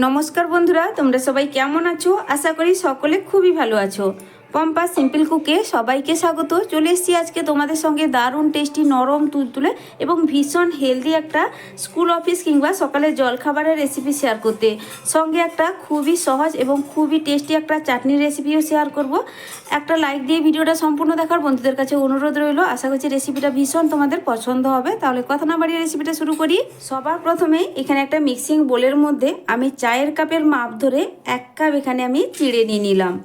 নমস্কার বন্ধুরা, তোমরা সবাই কেমন আছো? আশা করি সকলে খুবই ভালো আছো। পম্পা সিম্পল কুকে সবাইকে স্বাগত। চলে এসেছি আজকে তোমাদের সঙ্গে দারুণ টেস্টি, নরম, তুলতুলে এবং ভীষণ হেলদি একটা স্কুল অফিস কিংবা সকালের জলখাবারের রেসিপি শেয়ার করতে। সঙ্গে একটা খুবই সহজ এবং খুবই টেস্টি একটা চাটনির রেসিপিও শেয়ার করব। একটা লাইক দিয়ে ভিডিওটা সম্পূর্ণ দেখার বন্ধুদের কাছে অনুরোধ রইল। আশা করছি রেসিপিটা ভীষণ তোমাদের পছন্দ হবে। তাহলে কথা না বাড়িয়ে রেসিপিটা শুরু করি। সবার প্রথমে এখানে একটা মিক্সিং বোলের মধ্যে আমি চায়ের কাপের মাপ ধরে 1 কাপ এখানে আমি চিড়ে নিয়ে নিলাম।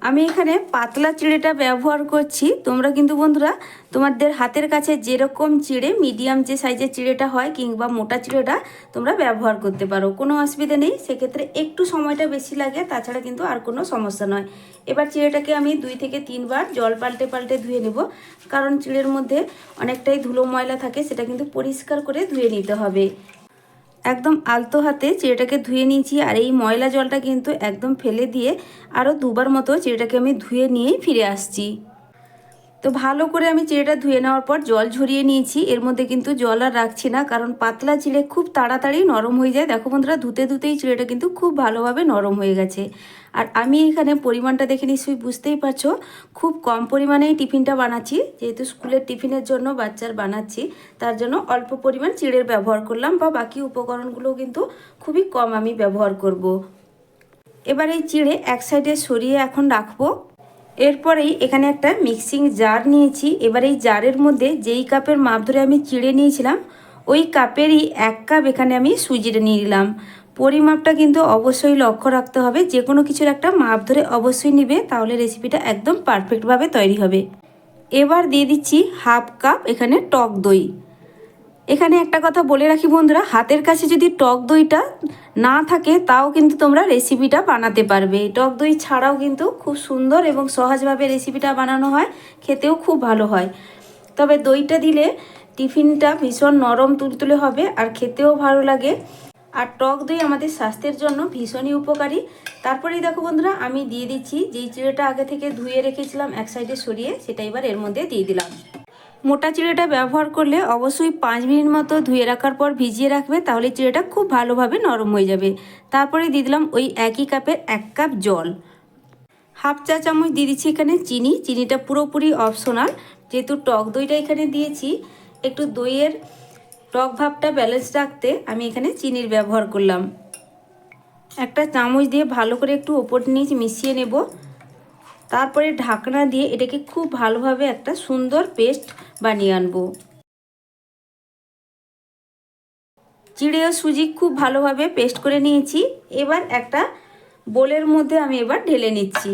আমি এখানে পাতলা চিড়েটা ব্যবহার করছি। তোমরা কিন্তু বন্ধুরা তোমাদের হাতের কাছে যেরকম চিড়ে, মিডিয়াম যে সাইজের চিড়েটা হয় কিংবা মোটা চিড়েটা তোমরা ব্যবহার করতে পারো, কোনো অসুবিধা নেই। সেক্ষেত্রে একটু সময়টা বেশি লাগে, তাছাড়া কিন্তু আর কোনো সমস্যা নয়। এবার চিড়েটাকে আমি 2 থেকে 3 বার জল পাল্টে পাল্টে ধুয়ে নেব, কারণ চিড়ের মধ্যে অনেকটাই ধুলো ময়লা থাকে, সেটা কিন্তু পরিষ্কার করে ধুয়ে নিতে হবে। একদম আলতো হাতে চিড়েটাকে ধুয়ে নিয়েছি, আর এই ময়লা জলটা কিন্তু একদম ফেলে দিয়ে আরও 2 বার মতো চিড়েটাকে আমি ধুয়ে নিয়েই ফিরে আসছি। তো ভালো করে আমি চিড়েটা ধুয়ে নেওয়ার পর জল ঝরিয়ে নিয়েছি। এর মধ্যে কিন্তু জল আর রাখছি না, কারণ পাতলা চিড়ে খুব তাড়াতাড়ি নরম হয়ে যায়। দেখো বন্ধুরা, ধুতে ধুতেই চিড়েটা কিন্তু খুব ভালোভাবে নরম হয়ে গেছে। আর আমি এখানে পরিমাণটা দেখে নিশ্চয়ই বুঝতেই পারছো, খুব কম পরিমাণেই টিফিনটা বানাচ্ছি। যেহেতু স্কুলের টিফিনের জন্য বাচ্চার বানাচ্ছি, তার জন্য অল্প পরিমাণ চিড়ের ব্যবহার করলাম, বা বাকি উপকরণগুলো কিন্তু খুবই কম আমি ব্যবহার করব। এবার এই চিড়ে এক সাইডে সরিয়ে এখন রাখবো। এরপরেই এখানে একটা মিক্সিং জার নিয়েছি। এবার এই জারের মধ্যে যেই কাপের মাপ ধরে আমি চিড়ে নিয়েছিলাম, ওই কাপেরই 1 কাপ এখানে আমি সুজিটা নিয়ে নিলাম। পরিমাপটা কিন্তু অবশ্যই লক্ষ্য রাখতে হবে, যে কোনো কিছুর একটা মাপ ধরে অবশ্যই নিবে, তাহলে রেসিপিটা একদম পারফেক্টভাবে তৈরি হবে। এবার দিয়ে দিচ্ছি 1/2 কাপ এখানে টক দই। এখানে একটা কথা বলে রাখি বন্ধুরা, হাতের কাছে যদি টক দইটা না থাকে তাও কিন্তু তোমরা রেসিপিটা বানাতে পারবে। টক দই ছাড়াও কিন্তু খুব সুন্দর এবং সহজভাবে রেসিপিটা বানানো হয়, খেতেও খুব ভালো হয়। তবে দইটা দিলে টিফিনটা ভীষণ নরম তুলতুলে হবে আর খেতেও ভালো লাগে। আর টক দই আমাদের স্বাস্থ্যের জন্য ভীষণই উপকারী। তারপরেই দেখো বন্ধুরা, আমি দিয়ে দিচ্ছি যেই চিড়েটা আগে থেকে ধুয়ে রেখেছিলাম এক সাইডে সরিয়ে, সেটা এবার এর মধ্যে দিয়ে দিলাম। মোটা চিড়েটা ব্যবহার করলে অবশ্যই 5 মিনিট মতো ধুয়ে রাখার পর ভিজিয়ে রাখবে, তাহলে চিড়েটা খুব ভালোভাবে নরম হয়ে যাবে। তারপরে দিয়ে দিলাম ওই একই কাপের 1 কাপ জল। 1/2 চা চামচ দিয়ে দিচ্ছি এখানে চিনি। চিনিটা পুরোপুরি অপশনাল, যেহেতু টক দইটা এখানে দিয়েছি, একটু দইয়ের টক ভাবটা ব্যালেন্স রাখতে আমি এখানে চিনির ব্যবহার করলাম। একটা চামচ দিয়ে ভালো করে একটু ওপর নিচে মিশিয়ে নেব। তারপরে ঢাকনা দিয়ে এটাকে খুব ভালোভাবে একটা সুন্দর পেস্ট বানিয়ে আনবো। চিড়ে ও সুজি খুব ভালোভাবে পেস্ট করে নিয়েছি। এবার একটা বোলের মধ্যে আমি এবার ঢেলে নিচ্ছি।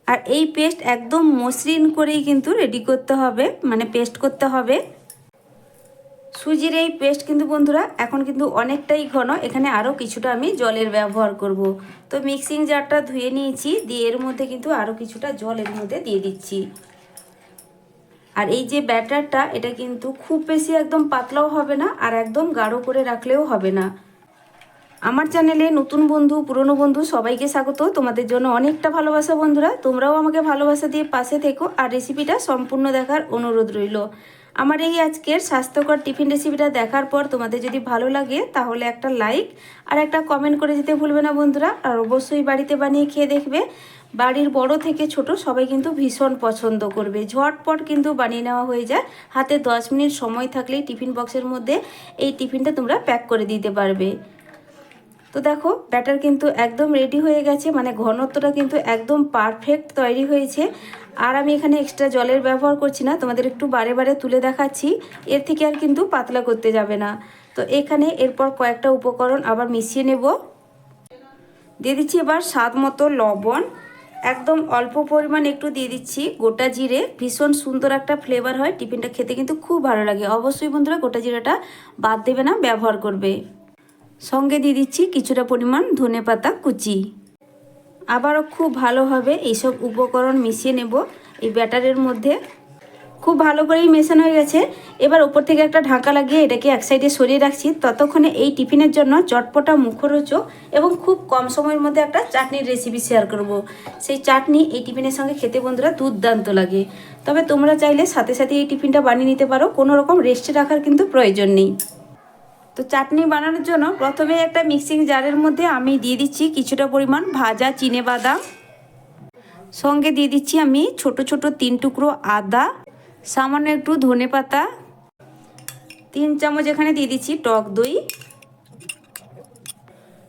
আর এই পেস্ট একদম মসৃণ করেই কিন্তু রেডি করতে হবে, মানে পেস্ট করতে হবে। সুজির এই পেস্ট কিন্তু বন্ধুরা এখন কিন্তু অনেকটাই ঘন, এখানে আরও কিছুটা আমি জলের ব্যবহার করব। তো মিক্সিং জারটা ধুয়ে নিয়েছি, দিয়ে এর মধ্যে কিন্তু আরও কিছুটা জল এর মধ্যে দিয়ে দিচ্ছি। আর এই যে ব্যাটারটা, এটা কিন্তু খুব বেশি একদম পাতলাও হবে না, আর একদম গাঢ় করে রাখলেও হবে না। আমার চ্যানেলে নতুন বন্ধু, পুরনো বন্ধু সবাইকে স্বাগত। তোমাদের জন্য অনেকটা ভালোবাসা বন্ধুরা, তোমরাও আমাকে ভালোবাসা দিয়ে পাশে থেকো আর রেসিপিটা সম্পূর্ণ দেখার অনুরোধ রইল। আমার এই আজকের স্বাস্থ্যকর টিফিন রেসিপিটা দেখার পর তোমাদের যদি ভালো লাগে, তাহলে একটা লাইক আর একটা কমেন্ট করে দিতে ভুলবে না বন্ধুরা। আর অবশ্যই বাড়িতে বানিয়ে খেয়ে দেখবে। বাড়ির বড় থেকে ছোট সবাই কিন্তু ভীষণ পছন্দ করবে। ঝটপট কিন্তু বানিয়ে নেওয়া হয়ে যায়, হাতে 10 মিনিট সময় থাকলেই টিফিন বক্সের মধ্যে এই টিফিনটা তোমরা প্যাক করে দিতে পারবে। তো দেখো ব্যাটার কিন্তু একদম রেডি হয়ে গেছে, মানে ঘনত্বটা কিন্তু একদম পারফেক্ট তৈরি হয়েছে। আর আমি এখানে এক্সট্রা জলের ব্যবহার করছি না, তোমাদের একটু বারে বারে তুলে দেখাচ্ছি। এর থেকে আর কিন্তু পাতলা করতে যাবে না। তো এখানে এরপর কয়েকটা উপকরণ আবার মিশিয়ে নেব। দিয়ে দিচ্ছি এবার স্বাদ মতো লবণ, একদম অল্প পরিমাণ একটু দিয়ে দিচ্ছি গোটা জিরে। ভীষণ সুন্দর একটা ফ্লেভার হয়, টিফিনটা খেতে কিন্তু খুব ভালো লাগে। অবশ্যই বন্ধুরা গোটা জিরাটা বাদ দেবে না, ব্যবহার করবে। সঙ্গে দিয়ে দিচ্ছি কিছুটা পরিমাণ ধনেপাতা কুচি। আবারও খুব ভালোভাবে এইসব উপকরণ মিশিয়ে নেব এই ব্যাটারের মধ্যে। খুব ভালো করেই মেশানো হয়ে গেছে। এবার ওপর থেকে একটা ঢাকা লাগিয়ে এটাকে এক সাইডে সরিয়ে রাখছি। ততক্ষণে এই টিফিনের জন্য চটপটা, মুখরোচক এবং খুব কম সময়ের মধ্যে একটা চাটনির রেসিপি শেয়ার করব। সেই চাটনি এই টিফিনের সঙ্গে খেতে বন্ধুরা দুর্দান্ত লাগে। তবে তোমরা চাইলে সাথে সাথে এই টিফিনটা বানিয়ে নিতে পারো, কোনো রকম রেস্টে রাখার কিন্তু প্রয়োজন নেই। তো চাটনি বানানোর জন্য প্রথমে একটা মিক্সিং জারের মধ্যে আমি দিয়ে দিচ্ছি কিছুটা পরিমাণ ভাজা চিনেবাদাম, সঙ্গে দিয়ে দিচ্ছি আমি ছোট ছোট 3 টুকরো আদা, সামান্য একটু ধনেপাতা, 3 চামচ এখানে দিয়ে দিচ্ছি টক দই,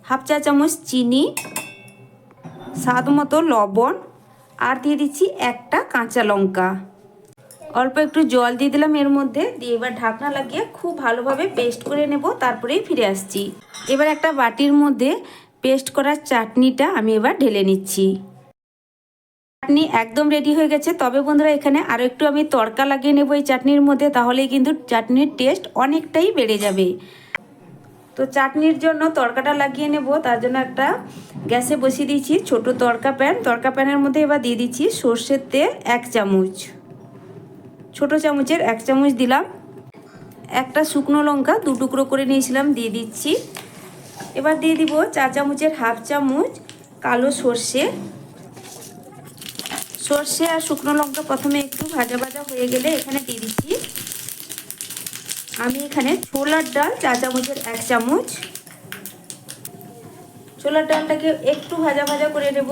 হাফ চা চামচ চিনি, স্বাদ মতো লবণ, আর দিয়ে দিচ্ছি একটা কাঁচা লঙ্কা। অল্প একটু জল দিয়ে দিলাম এর মধ্যে, দিয়ে এবার ঢাকনা লাগিয়ে খুব ভালোভাবে পেস্ট করে নেব, তারপরেই ফিরে আসছি। এবার একটা বাটির মধ্যে পেস্ট করা চাটনিটা আমি এবার ঢেলে নিচ্ছি। চাটনি একদম রেডি হয়ে গেছে। তবে বন্ধুরা এখানে আরও একটু আমি তড়কা লাগিয়ে নেব এই চাটনির মধ্যে, তাহলেই কিন্তু চাটনির টেস্ট অনেকটাই বেড়ে যাবে। তো চাটনির জন্য তড়কাটা লাগিয়ে নেব, তার জন্য একটা গ্যাসে বসিয়ে দিয়েছি ছোট তড়কা প্যান। তড়কা প্যানের মধ্যে এবার দিয়ে দিচ্ছি সর্ষের তেল 1 চামচ, ছোট চামচের 1 চামচ দিলাম। একটা শুকনো লঙ্কা 2 টুকরো করে নিয়েছিলাম দিয়ে দিচ্ছি। এবার দিয়ে দিব চা চামচের হাফ চামচ কালো সর্ষে। সর্ষে আর শুকনো লঙ্কা প্রথমে একটু ভাজা ভাজা হয়ে গেলে এখানে দিয়ে দিচ্ছি আমি এখানে ছোলার ডাল চা চামচের 1 চামচ। ছোলার ডালটাকে একটু ভাজা ভাজা করে নেব,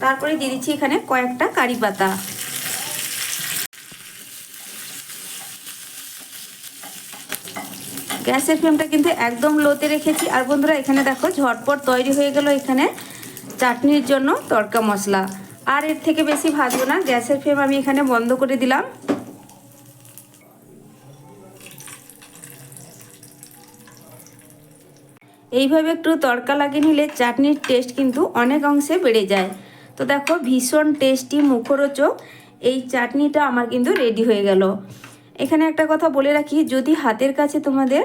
তারপরে দিয়ে দিচ্ছি এখানে কয়েকটা কারি পাতা। গ্যাসের ফ্লেমটা কিন্তু একদম লোতে রেখেছি। আর বন্ধুরা এখানে দেখো ঝটপট তৈরি হয়ে গেল এখানে চাটনির জন্য তড়কা মশলা। আর এর থেকে বেশি ভাজবো না, গ্যাসের ফ্লেম আমি এখানে বন্ধ করে দিলাম। এইভাবে একটু তড়কা লাগিয়ে নিলে চাটনির টেস্ট কিন্তু অনেক অংশে বেড়ে যায়। তো দেখো ভীষণ টেস্টি মুখরোচক এই চাটনিটা আমার কিন্তু রেডি হয়ে গেল। এখানে একটা কথা বলে রাখি, যদি হাতের কাছে তোমাদের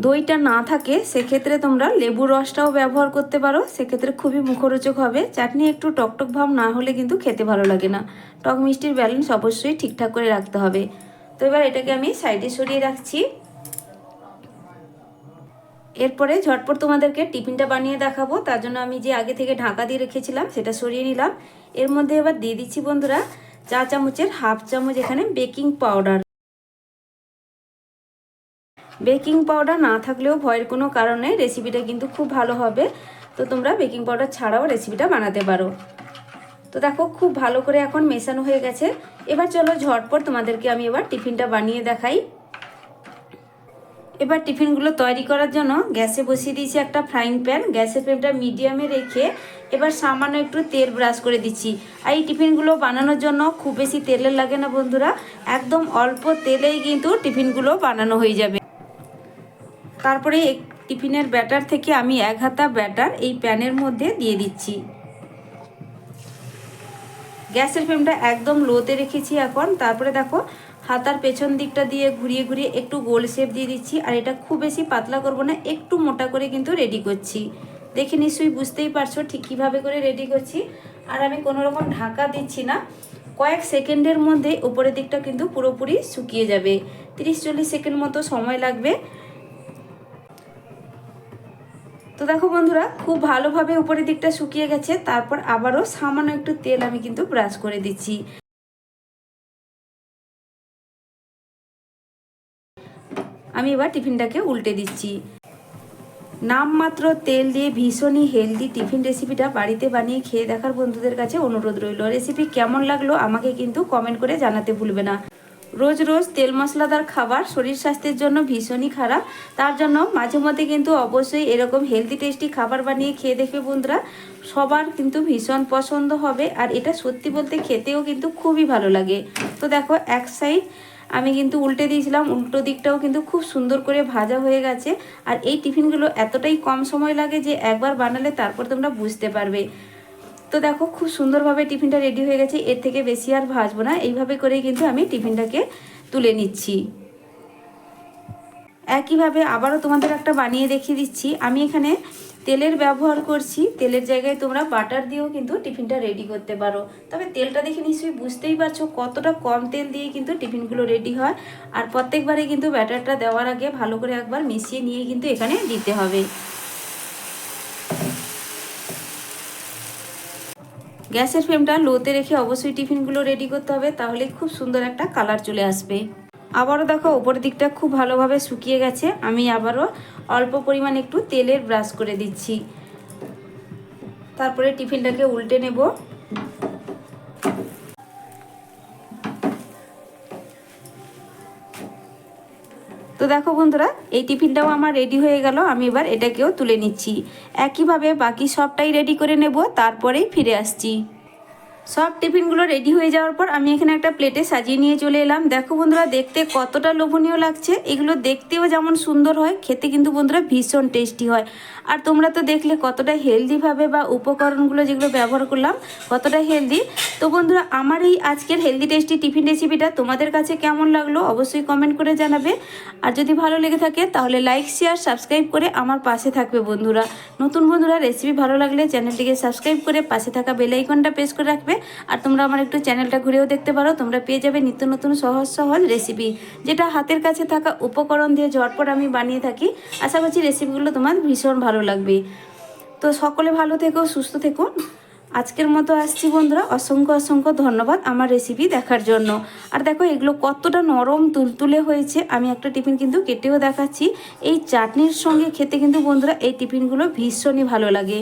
দইটা না থাকে সেক্ষেত্রে তোমরা লেবুর রসটাও ব্যবহার করতে পারো, সেক্ষেত্রে খুবই মুখরোচক হবে। চাটনি একটু টকটক ভাব না হলে কিন্তু খেতে ভালো লাগে না। টক মিষ্টির ব্যালেন্স অবশ্যই ঠিকঠাক করে রাখতে হবে। তো এবার এটাকে আমি সাইডে সরিয়ে রাখছি। এরপরে ঝটপট তোমাদেরকে টিফিনটা বানিয়ে দেখাবো, তার জন্য আমি যে আগে থেকে ঢাকা দিয়ে রেখেছিলাম সেটা সরিয়ে নিলাম। এর মধ্যে এবার দিয়ে দিচ্ছি বন্ধুরা চা চামচের হাফ চামচ এখানে বেকিং পাউডার। বেকিং পাউডার না থাকলেও ভয়ের কোনো কারণে রেসিপিটা কিন্তু খুব ভালো হবে। তো তোমরা বেকিং পাউডার ছাড়াও রেসিপিটা বানাতে পারো। তো দেখো খুব ভালো করে এখন মেশানো হয়ে গেছে। এবার চলো ঝটপট তোমাদেরকে আমি এবার টিফিনটা বানিয়ে দেখাই। এবার টিফিনগুলো তৈরি করার জন্য গ্যাসে বসিয়ে দিয়েছি একটা ফ্রাইং প্যান। গ্যাসের ফ্লেমটা মিডিয়ামে রেখে এবার সামান্য একটু তেল ব্রাশ করে দিচ্ছি। আর এই টিফিনগুলো বানানোর জন্য খুব বেশি তেলের লাগে না বন্ধুরা, একদম অল্প তেলেই কিন্তু টিফিনগুলো বানানো হয়ে যাবে। তারপরে টিফিনের ব্যাটার থেকে আমি 1 হাতা ব্যাটার এই প্যানের মধ্যে দিয়ে দিচ্ছি। গ্যাসের ফ্লেমটা একদম লোতে রেখেছি এখন। তারপরে দেখো হাতার পেছন দিকটা দিয়ে ঘুরিয়ে ঘুরিয়ে একটু গোল শেপ দিয়ে দিচ্ছি। আর এটা খুব বেশি পাতলা করব না, একটু মোটা করে কিন্তু রেডি করছি। দেখে নিশ্চয়ই বুঝতেই পারছো ঠিক কীভাবে করে রেডি করছি। আর আমি কোনো রকম ঢাকা দিচ্ছি না, কয়েক সেকেন্ডের মধ্যে উপরের দিকটা কিন্তু পুরোপুরি শুকিয়ে যাবে। 30-40 সেকেন্ড মতো সময় লাগবে। তো দেখো বন্ধুরা খুব ভালোভাবে উপরের দিকটা শুকিয়ে গেছে। তারপর আবারও সামান্য একটু তেল আমি কিন্তু ব্রাশ করে দিচ্ছি। আমি এবার টিফিনটাকে উল্টে দিচ্ছি। নামমাত্র তেল দিয়ে ভীষণই হেলদি টিফিন রেসিপিটা বাড়িতে বানিয়ে খেয়ে দেখার বন্ধুদের কাছে অনুরোধ রইল। রেসিপি কেমন লাগলো আমাকে কিন্তু কমেন্ট করে জানাতে ভুলবে না। রোজ রোজ তেল মশলাদার খাবার শরীর স্বাস্থ্যের জন্য ভীষণই খারাপ, তার জন্য মাঝে মধ্যে কিন্তু অবশ্যই এরকম হেলদি টেস্টি খাবার বানিয়ে খেয়ে দেখবে বন্ধুরা, সবার কিন্তু ভীষণ পছন্দ হবে। আর এটা সত্যি বলতে খেতেও কিন্তু খুবই ভালো লাগে। তো দেখো এক সাইড আমি কিন্তু উল্টে দিয়েছিলাম, উল্টো দিকটাও কিন্তু খুব সুন্দর করে ভাজা হয়ে গেছে। আর এই টিফিনগুলো এতটাই কম সময় লাগে যে একবার বানালে তারপর তোমরা বুঝতে পারবে। তো দেখো খুব সুন্দরভাবে টিফিনটা রেডি হয়ে গেছে, এর থেকে বেশি আর ভাজবো না। এইভাবে করেই কিন্তু আমি টিফিনটাকে তুলে নিচ্ছি। একইভাবে আবারও তোমাদের একটা বানিয়ে দেখিয়ে দিচ্ছি। আমি এখানে তেলের ব্যবহার করছি, তেলের জায়গায় তোমরা বাটার দিয়েও কিন্তু টিফিনটা রেডি করতে পারো। তবে তেলটা দেখে নিশ্চয়ই বুঝতেই পারছো কতটা কম তেল দিয়ে কিন্তু টিফিনগুলো রেডি হয়। আর প্রত্যেকবারে কিন্তু ব্যাটারটা দেওয়ার আগে ভালো করে একবার মিশিয়ে নিয়ে কিন্তু এখানে দিতে হবে। গ্যাসের ফ্লেমটা লোতে রেখে অবশ্যই টিফিনগুলো রেডি করতে হবে, তাহলে খুব সুন্দর একটা কালার চলে আসবে। আবারও দেখো ওপরের দিকটা খুব ভালোভাবে শুকিয়ে গেছে। আমি আবারও অল্প পরিমাণ একটু তেলের ব্রাশ করে দিচ্ছি। তারপরে টিফিনটাকে উল্টে নেব। তো দেখো বন্ধুরা, এই টিফিনটাও আমার রেডি হয়ে গেল। আমি এবার এটাকেও তুলে নিচ্ছি। একইভাবে বাকি সবটাই রেডি করে নেব, তারপরেই ফিরে আসছি। সব টিফিনগুলো রেডি হয়ে যাওয়ার পর আমি এখানে একটা প্লেটে সাজিয়ে নিয়ে চলে এলাম। দেখো বন্ধুরা, দেখতে কতটা লোভনীয় লাগছে। এগুলো দেখতেও যেমন সুন্দর হয়, খেতে কিন্তু বন্ধুরা ভীষণ টেস্টি হয়। আর তোমরা তো দেখলে কতটা হেলদিভাবে বা উপকরণগুলো যেগুলো ব্যবহার করলাম কতটা হেলদি। তো বন্ধুরা, আমার এই আজকের হেলদি টেস্টি টিফিন রেসিপিটা তোমাদের কাছে কেমন লাগলো অবশ্যই কমেন্ট করে জানাবে। আর যদি ভালো লেগে থাকে তাহলে লাইক শেয়ার সাবস্ক্রাইব করে আমার পাশে থাকবে বন্ধুরা। নতুন বন্ধুরা, রেসিপি ভালো লাগলে চ্যানেলটিকে সাবস্ক্রাইব করে পাশে থাকা বেল আইকনটা প্রেস করে রাখবে। আর তোমরা আমার একটু চ্যানেলটা ঘুরেও দেখতে পারো। তোমরা পেয়ে যাবে নিত্য নতুন সহজ সহজ রেসিপি, যেটা হাতের কাছে থাকা উপকরণ দিয়ে ঝটপট আমি বানিয়ে থাকি। আশা করছি রেসিপিগুলো তোমার ভীষণ ভালো লাগবে। তো সকলে ভালো থেকো, সুস্থ থেকো। আজকের মতো আসছি বন্ধুরা। অসংখ্য অসংখ্য ধন্যবাদ আমার রেসিপি দেখার জন্য। আর দেখো এগুলো কতটা নরম তুলতুলে হয়েছে। আমি একটা টিফিন কিন্তু কেটেও দেখাচ্ছি। এই চাটনির সঙ্গে খেতে কিন্তু বন্ধুরা এই টিফিনগুলো ভীষণই ভালো লাগে।